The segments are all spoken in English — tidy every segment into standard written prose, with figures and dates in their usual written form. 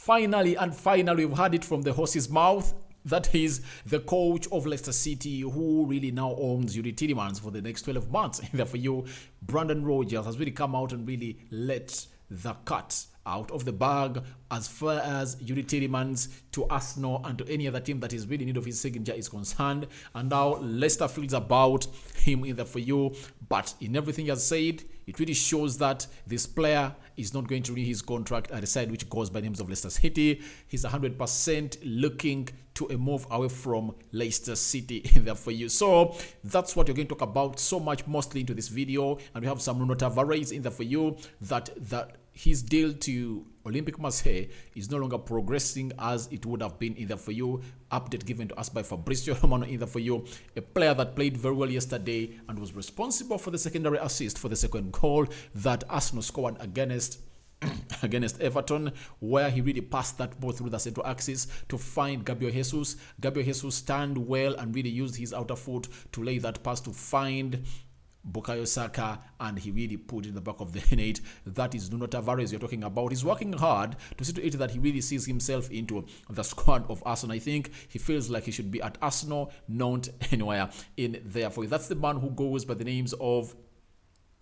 Finally, we've heard it from the horse's mouth. That is the coach of Leicester City, who really now owns Youri Tielemans for the next 12 months. Therefore, you, Brendan Rodgers has really come out and really let the cat out of the bag as far as Youri Tielemans to Arsenal and to any other team that is really in need of his signature is concerned. And now Leicester feels about him in the for you. But in everything he has said, it really shows that this player is not going to renew his contract at a side which goes by the names of Leicester City. He's 100% looking to a move away from Leicester City in there for you. So that's what you're going to talk about so much mostly into this video. And we have some Tavares in there for you that his deal to Olympique Marseille is no longer progressing as it would have been in there for you. Update given to us by Fabrizio Romano in there for you. A player that played very well yesterday and was responsible for the secondary assist for the second goal that Arsenal scored against Everton, where he really passed that ball through the central axis to find Gabriel Jesus. Gabriel Jesus stand well and really used his outer foot to lay that pass to find Bukayo Saka, and he really put it in the back of the net. That is Nuno Tavares you're talking about. He's working hard to see to it that he really sees himself into the squad of Arsenal. I think he feels like he should be at Arsenal, not anywhere in there for you. That's the man who goes by the names of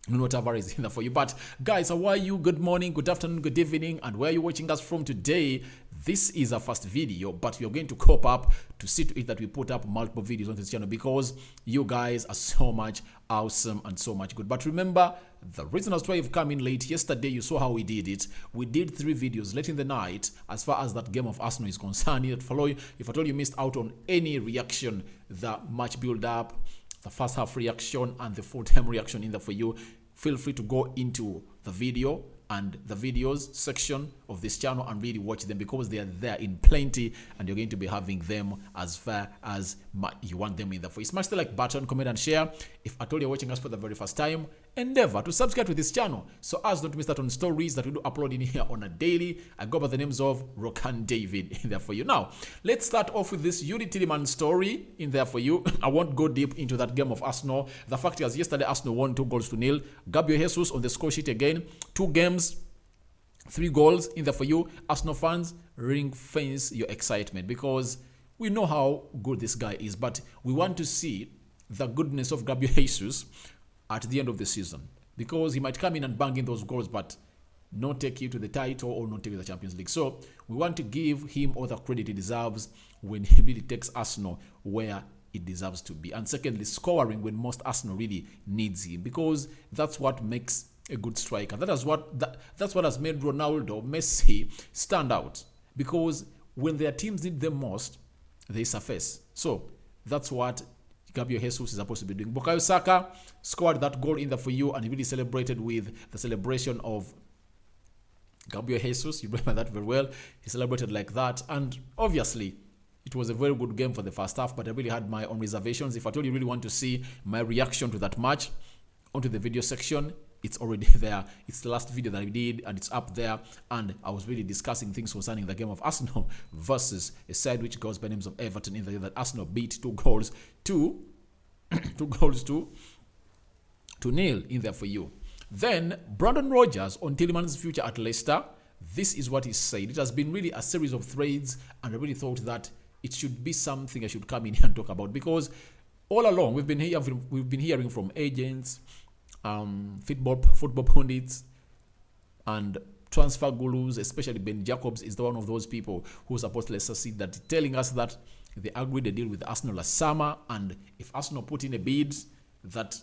Nuno Tavares in there for you. But guys, how are you? Good morning, good afternoon, good evening, and where are you watching us from today? This is our first video, but we are going to cope up to see to it that we put up multiple videos on this channel because you guys are so much awesome and so much good. But remember, the reason as to why you've come in late, yesterday you saw how we did it. We did 3 videos late in the night as far as that game of Arsenal is concerned. If at all you missed out on any reaction, the match build up, the first half reaction and the full-time reaction in there for you, feel free to go into the video and the videos section of this channel and really watch them because they are there in plenty and you're going to be having them as far as you want them in there for you. Smash the like button, comment and share. If at all you're watching us for the very first time, endeavor to subscribe to this channel so as not to miss out on stories that we do upload in here on a daily. I go by the names of Rokani David in there for you. Now, let's start off with this Youri Tielemans story in there for you. I won't go deep into that game of Arsenal. The fact is, yesterday Arsenal won 2-0. Gabriel Jesus on the score sheet again. 2 games, 3 goals in there for you. Arsenal fans, ring fence your excitement because we know how good this guy is, but we want to see the goodness of Gabriel Jesus at the end of the season because he might come in and bang in those goals but not take you to the title or not take you to the Champions League. So we want to give him all the credit he deserves when he really takes Arsenal where it deserves to be. And secondly, scoring when most Arsenal really needs him because that's what makes a good striker. That's what has made Ronaldo, Messi stand out because when their teams need them most, they surface. So that's what Gabriel Jesus is supposed to be doing. Bukayo Saka scored that goal in there for you and he really celebrated with the celebration of Gabriel Jesus. You remember that very well. He celebrated like that. And obviously, it was a very good game for the first half, but I really had my own reservations. If at all you really want to see my reaction to that match, onto the video section, it's already there. It's the last video that we did and it's up there. And I was really discussing things concerning the game of Arsenal versus a side which goes by names of Everton in the year that Arsenal beat 2-0 in there for you. Then Brendan Rodgers on Tielemans' future at Leicester. This is what he said. It has been really a series of threads and I really thought that it should be something I should come in here and talk about because all along we've been hearing from agents, football pundits and transfer gurus, especially Ben Jacobs is one of those people who supports Leicester City that telling us that they agreed a deal with Arsenal last summer and if Arsenal put in a bid that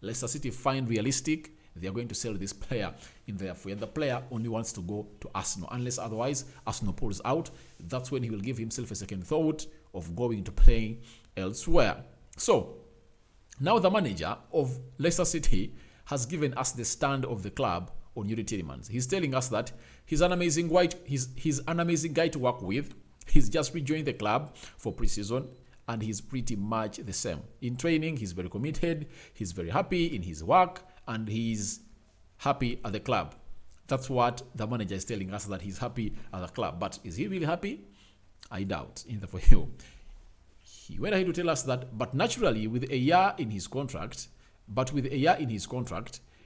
Leicester City find realistic, they are going to sell this player in there for you. And the player only wants to go to Arsenal unless otherwise Arsenal pulls out. That's when he will give himself a second thought of going to play elsewhere. So now the manager of Leicester City has given us the stand of the club on Youri Tielemans. He's telling us that he's an amazing guy to work with. He's just rejoined the club for pre-season and he's pretty much the same. In training, he's very committed, he's very happy in his work, and he's happy at the club. That's what the manager is telling us, that he's happy at the club. But is he really happy? I doubt. In the for you. He went ahead to tell us that, but naturally, with a year in his contract,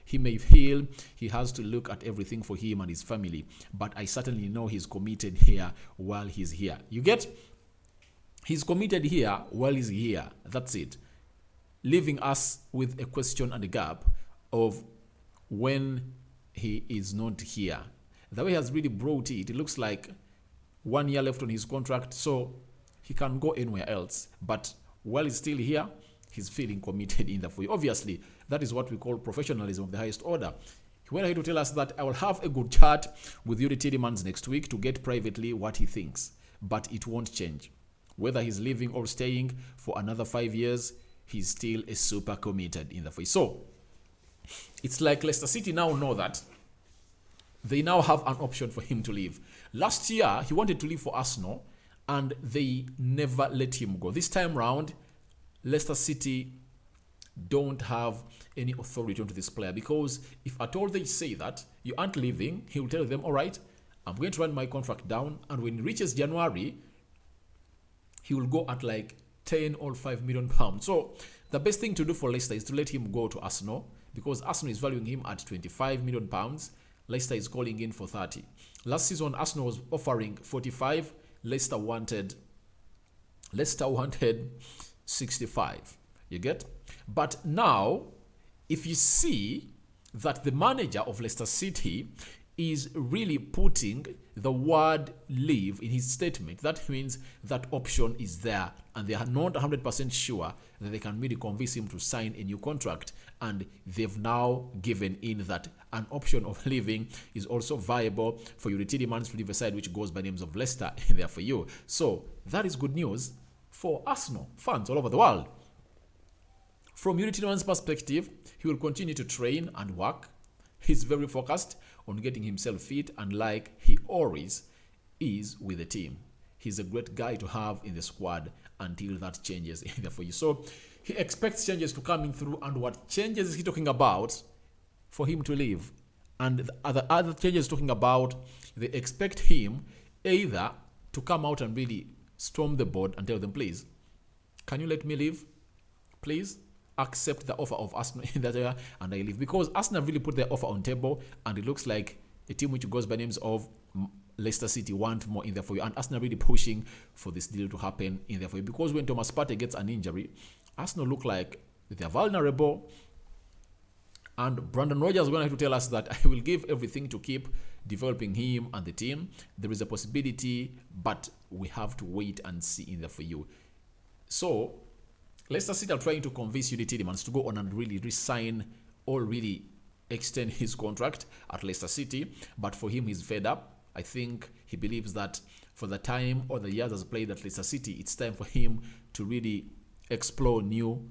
He may feel he has to look at everything for him and his family, but I certainly know he's committed here while he's here. You get? He's committed here while he's here. That's it. Leaving us with a question and a gap of when he is not here. The way he has really brought it, it looks like 1 year left on his contract, so he can go anywhere else. But while he's still here, he's feeling committed in the foyer. Obviously, that is what we call professionalism of the highest order. He went ahead to tell us that I will have a good chat with Youri Tielemans next week to get privately what he thinks. But it won't change. Whether he's leaving or staying for another 5 years, he's still a super committed in the foyer. So, it's like Leicester City now know that they now have an option for him to leave. Last year, he wanted to leave for Arsenal, and they never let him go. This time round, Leicester City don't have any authority onto this player, because if at all they say that you aren't leaving, he will tell them, all right, I'm going to run my contract down, and when it reaches January, he will go at like 10 or 5 million pounds. So the best thing to do for Leicester is to let him go to Arsenal, because Arsenal is valuing him at 25 million pounds. Leicester is calling in for 30. Last season, Arsenal was offering 45. Leicester wanted 65. You get? But now, if you see that the manager of Leicester City is really putting the word leave in his statement, that means that option is there, and they are not 100% sure that they can really convince him to sign a new contract. And they've now given in that an option of leaving is also viable for Youri Tielemans to leave a side which goes by names of Leicester in there for you. So that is good news for Arsenal fans all over the world. From Youri Tielemans' perspective, he will continue to train and work. He's very focused on getting himself fit, and like he always is with the team. He's a great guy to have in the squad until that changes in there for you. So he expects changes to come in through, and what changes is he talking about for him to leave? And the other changes talking about, they expect him either to come out and really storm the board and tell them, please, can you let me leave? Please accept the offer of Arsenal in that area and I leave. Because Arsenal really put their offer on table, and it looks like a team which goes by names of Leicester City want more in there for you, and Arsenal really pushing for this deal to happen in there for you. Because when Thomas Partey gets an injury, Arsenal look like they're vulnerable. And Brendan Rodgers is going to have to tell us that I will give everything to keep developing him and the team. There is a possibility, but we have to wait and see in there for you. So Leicester City are trying to convince Youri Tielemans to go on and really resign or really extend his contract at Leicester City. But for him, he's fed up. I think he believes that for the time or the years has played at Leicester City, it's time for him to really explore new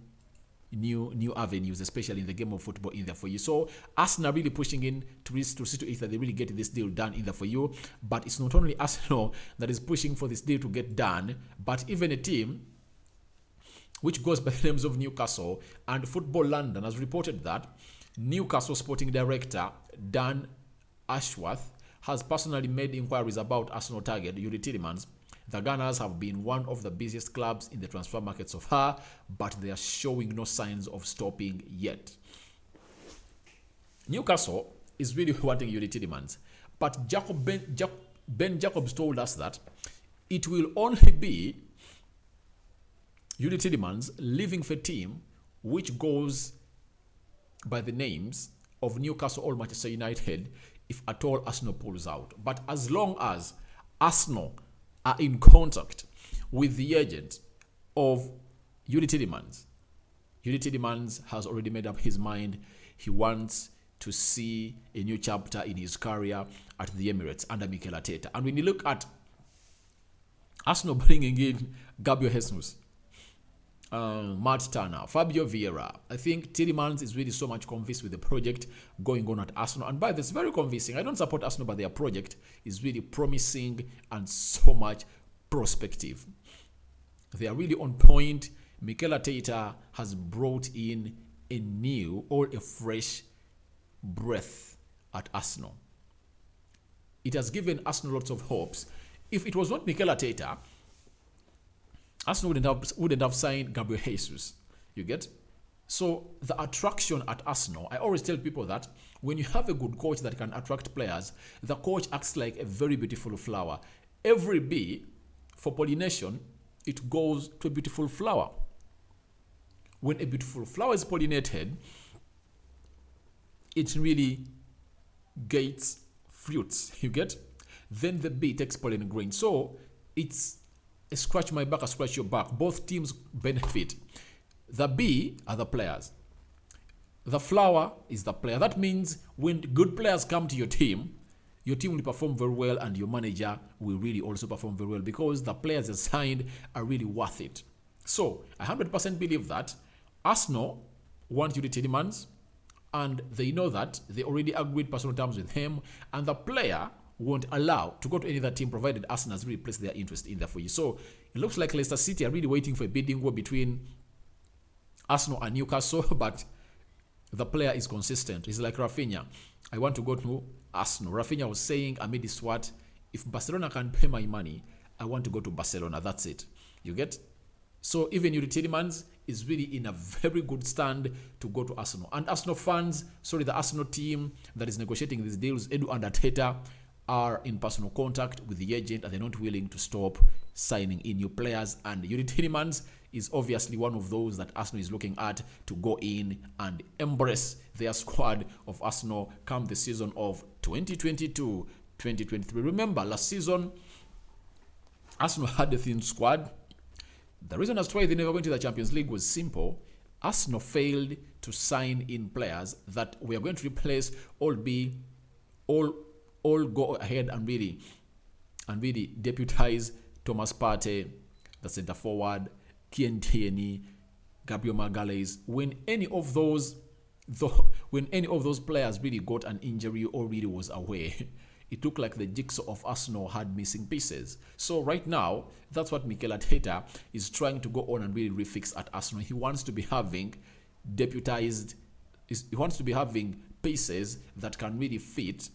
avenues, especially in the game of football in there for you. So Arsenal really pushing in to see to it that they really get this deal done in there for you. But it's not only Arsenal that is pushing for this deal to get done, but even a team which goes by the names of Newcastle. And Football London has reported that Newcastle sporting director Dan Ashworth has personally made inquiries about Arsenal target Youri Tielemans. The Gunners have been one of the busiest clubs in the transfer market so far, but they are showing no signs of stopping yet. Newcastle is really wanting Youri Tielemans, but Ben Jacobs told us that it will only be Youri Tielemans leaving for a team which goes by the names of Newcastle or Manchester United if at all Arsenal pulls out. But as long as Arsenal are in contact with the agent of Youri Tielemans, Youri Tielemans has already made up his mind. He wants to see a new chapter in his career at the Emirates under Mikel Arteta. And when you look at Arsenal bringing in Gabriel Jesus, Matt Turner, Fabio Vieira, I think Tielemans is really so much convinced with the project going on at Arsenal. And by this, very convincing. I don't support Arsenal, but their project is really promising and so much prospective. They are really on point. Mikel Arteta has brought in a new or a fresh breath at Arsenal. It has given Arsenal lots of hopes. If it was not Mikel Arteta, Arsenal wouldn't have signed Gabriel Jesus. You get? So the attraction at Arsenal, I always tell people that when you have a good coach that can attract players, the coach acts like a very beautiful flower. Every bee, for pollination, it goes to a beautiful flower. When a beautiful flower is pollinated, it really gets fruits, you get? Then the bee takes pollen grain. So it's a scratch my back, a scratch your back. Both teams benefit. The bee are the players. The flower is the player. That means when good players come to your team will perform very well and your manager will really also perform very well because the players assigned are really worth it. So I 100% believe that Arsenal want Youri Tielemans, and they know that they already agreed personal terms with him, and the player won't allow to go to any other team provided Arsenal has really placed their interest in there for you. So it looks like Leicester City are really waiting for a bidding war between Arsenal and Newcastle, but the player is consistent. He's like Rafinha. I want to go to Arsenal. Rafinha was saying amid this what, if Barcelona can pay my money, I want to go to Barcelona. That's it. You get? So even Youri Tielemans is really in a very good stand to go to Arsenal. And Arsenal fans, the Arsenal team that is negotiating these deals, Edu and Arteta, are in personal contact with the agent and they're not willing to stop signing in new players. And Youri Tielemans is obviously one of those that Arsenal is looking at to go in and embrace their squad of Arsenal come the season of 2022-2023. Remember, last season, Arsenal had a thin squad. The reason as to why they never went to the Champions League was simple. Arsenal failed to sign in players that were going to replace all go ahead and really deputize Thomas Partey, the centre forward, Kieran Tierney, Gabriel Magalhaes. When any of those players really got an injury or really was away, it looked like the jigsaw of Arsenal had missing pieces. So right now, that's what Mikel Arteta is trying to go on and really refix at Arsenal. He wants to be having pieces that can really fit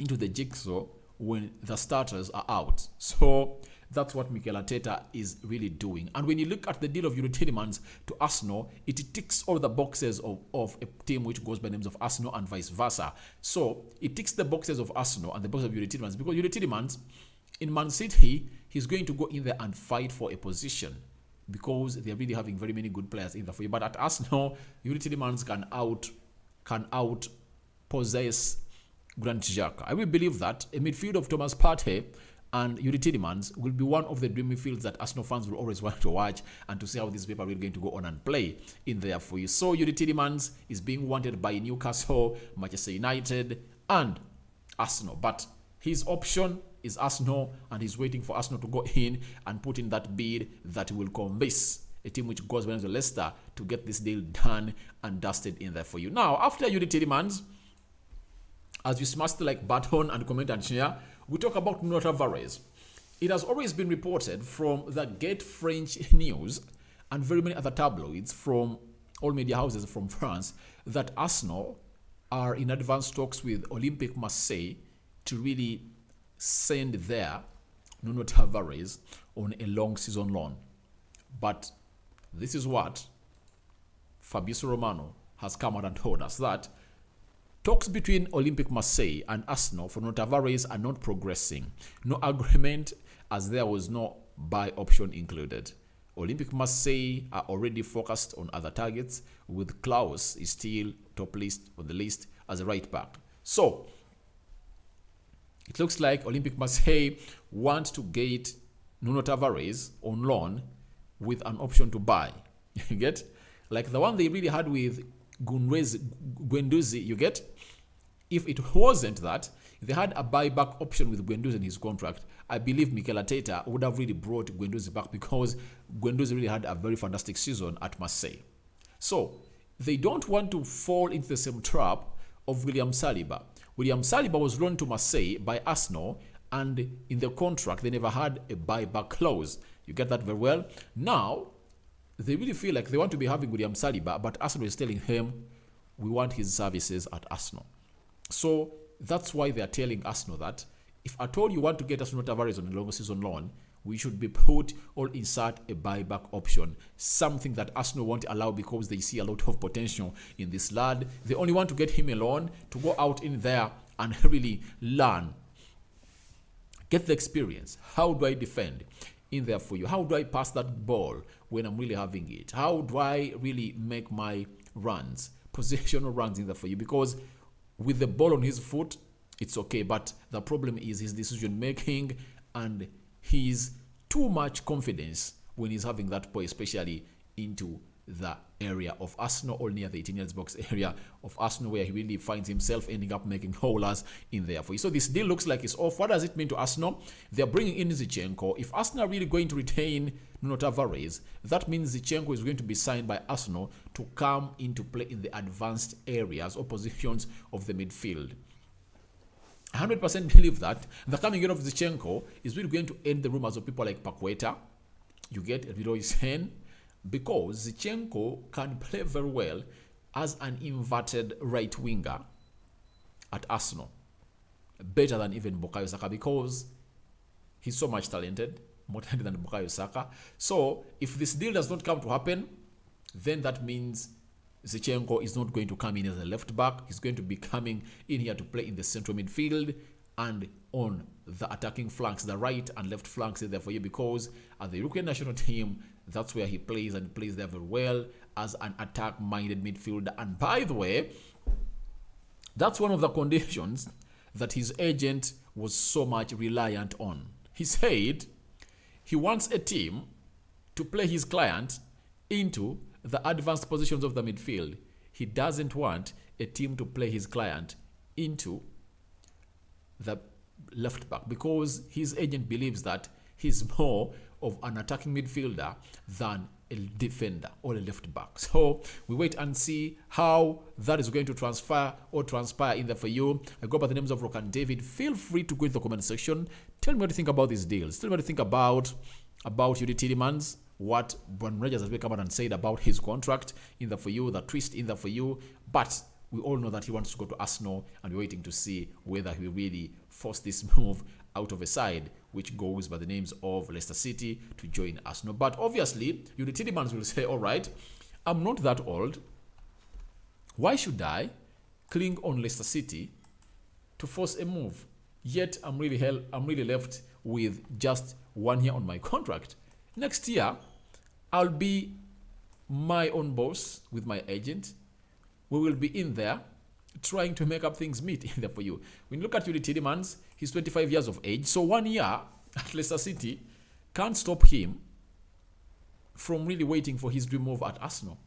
into the jigsaw when the starters are out. So that's what Mikel Arteta is really doing. And when you look at the deal of Youri Tielemans to Arsenal, it ticks all the boxes of a team which goes by names of Arsenal and vice versa. So it ticks the boxes of Arsenal and the boxes of Youri Tielemans, because Youri Tielemans in Man City, he's going to go in there and fight for a position because they're really having very many good players in there for you. But at Arsenal, Youri Tielemans can out possess Granit Xhaka. I will believe that a midfield of Thomas Partey and Youri Tielemans will be one of the dream midfields that Arsenal fans will always want to watch and to see how this paper will going to go on and play in there for you. So Youri Tielemans is being wanted by Newcastle, Manchester United, and Arsenal. But his option is Arsenal, and he's waiting for Arsenal to go in and put in that bid that will convince a team which goes by Leicester to get this deal done and dusted in there for you. Now, after Youri Tielemans, as we smash the like button and comment and share, we talk about Nuno Tavares. It has always been reported from the Get French News and very many other tabloids from all media houses from France that Arsenal are in advanced talks with Olympique Marseille to really send their Nuno Tavares on a long season loan. But this is what Fabrizio Romano has come out and told us, that talks between Olympique Marseille and Arsenal for Nuno Tavares are not progressing. No agreement, as there was no buy option included. Olympique Marseille are already focused on other targets, with Klaus is still top list on the list as a right back. So it looks like Olympique Marseille want to get Nuno Tavares on loan with an option to buy. You get? Like the one they really had with Guendouzi, you get? If it wasn't that, if they had a buyback option with Guendouzi in his contract, I believe Mikel Arteta would have really brought Guendouzi back, because Guendouzi really had a very fantastic season at Marseille. So they don't want to fall into the same trap of William Saliba. William Saliba was loaned to Marseille by Arsenal, and in the contract they never had a buyback clause. You get that very well? Now they really feel like they want to be having William Saliba, but Arsenal is telling him, we want his services at Arsenal. So that's why they are telling Arsenal that if at all you want to get Nuno Tavares on a long season loan, we should be put or insert a buyback option. Something that Arsenal won't allow because they see a lot of potential in this lad. They only want to get him alone to go out in there and really learn. Get the experience. How do I defend in there for you? How do I pass that ball when I'm really having it? How do I really make my runs, positional runs in there for you? Because with the ball on his foot, it's okay. But the problem is his decision making and his too much confidence when he's having that ball, especially into the area of Arsenal or near the 18 yards box area of Arsenal, where he really finds himself ending up making howlers in there for you. So this deal looks like it's off. What does it mean to Arsenal? They're bringing in Zinchenko. If Arsenal are really going to retain Nuno Tavares, that means Zinchenko is going to be signed by Arsenal to come into play in the advanced areas or positions of the midfield. 100% believe that the coming in of Zinchenko is really going to end the rumors of people like Paqueta. You get Leroy Sen, because Zinchenko can play very well as an inverted right winger at Arsenal, better than even Bukayo Saka, because he's so much talented, more talented than Bukayo Saka. So if this deal does not come to happen, then that means Zinchenko is not going to come in as a left back. He's going to be coming in here to play in the central midfield and on the attacking flanks, the right and left flanks is there for you, because at the European national team, that's where he plays, and plays there very well as an attack-minded midfielder. And by the way, that's one of the conditions that his agent was so much reliant on. He said he wants a team to play his client into the advanced positions of the midfield. He doesn't want a team to play his client into the left back, because his agent believes that he's more of an attacking midfielder than a defender or a left back. So we wait and see how that is going to transpire in there for you. I go by the names of Rokani David. Feel free to go into the comment section. Tell me what you think about these deals. Tell me what you think about Youri Tielemans, what Brandon Rodgers has come out and said about his contract in there for you, the twist in there for you. But we all know that he wants to go to Arsenal, and we're waiting to see whether he will really force this move out of a side which goes by the names of Leicester City to join Arsenal. But obviously, Youri Tielemans will say, all right, I'm not that old. Why should I cling on Leicester City to force a move? Yet I'm really left with just 1 year on my contract. Next year, I'll be my own boss with my agent. We will be in there trying to make up things meet in there for you. When you look at Youri Tielemans, he's 25 years of age. So 1 year at Leicester City can't stop him from really waiting for his dream move at Arsenal.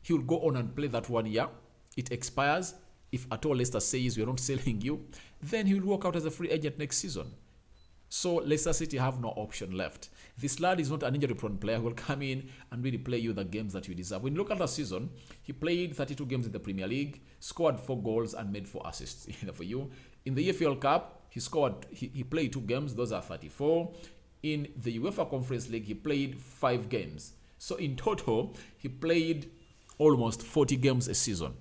He will go on and play that 1 year. It expires. If at all Leicester says we're not selling you, then he will walk out as a free agent next season. So Leicester City have no option left. This lad is not an injury-prone player who will come in and really play you the games that you deserve. When you look at the season, he played 32 games in the Premier League, scored 4 goals and made 4 assists for you. In the EFL Cup, he played 2 games. Those are 34. In the UEFA Conference League, he played 5 games. So in total, he played almost 40 games a season.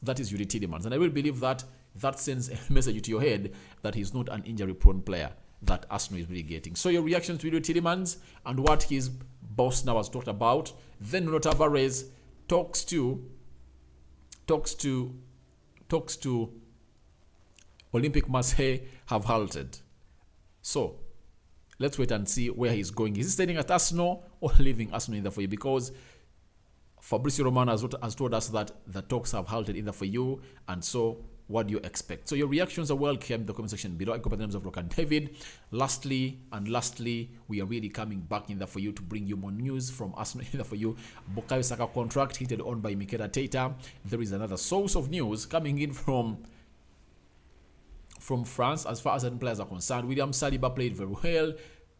That is Youri Tielemans. And I will believe that sends a message to your head that he's not an injury-prone player that Arsenal is really getting. So your reaction to Youri Tielemans and what his boss now has talked about. Then Nuno Tavares talks to Olympique Marseille have halted. So let's wait and see where he's going. Is he staying at Arsenal or leaving Arsenal in there for you? Because Fabrizio Romano has told us that the talks have halted in there for you, and so what do you expect? So your reactions are welcome in the comment section below. I go by the names of Rokani David. Lastly, we are really coming back in there for you to bring you more news from Arsenal in there for you. Bukayo Saka contract hinted on by Mikel Arteta. There is another source of news coming in from France as far as certain players are concerned. William Saliba played very well.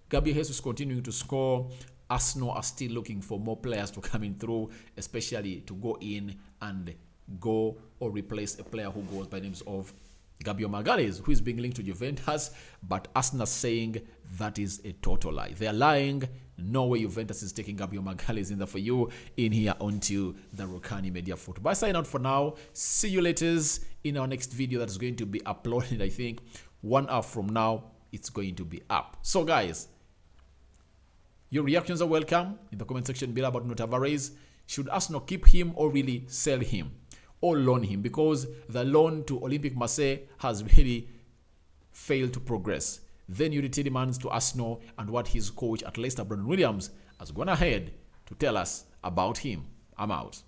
Gabriel Jesus continuing to score. Arsenal are still looking for more players to come in through, especially to go in and go or replace a player who goes by the names of Gabriel Magalhaes, who is being linked to Juventus, but Arsenal saying that is a total lie. They are lying. No way Juventus is taking Gabriel Magalhaes in there for you in here onto the Rokani Media Football. I sign out for now. See you later in our next video that is going to be uploaded. I think 1 hour from now, it's going to be up. So guys, Your reactions are welcome in the comment section below about Tavares. Should Arsenal keep him or really sell him or loan him? Because the loan to Olympique Marseille has really failed to progress. Then Youri Tielemans to Arsenal and what his coach at Leicester, Brandon Williams, has gone ahead to tell us about him. I'm out.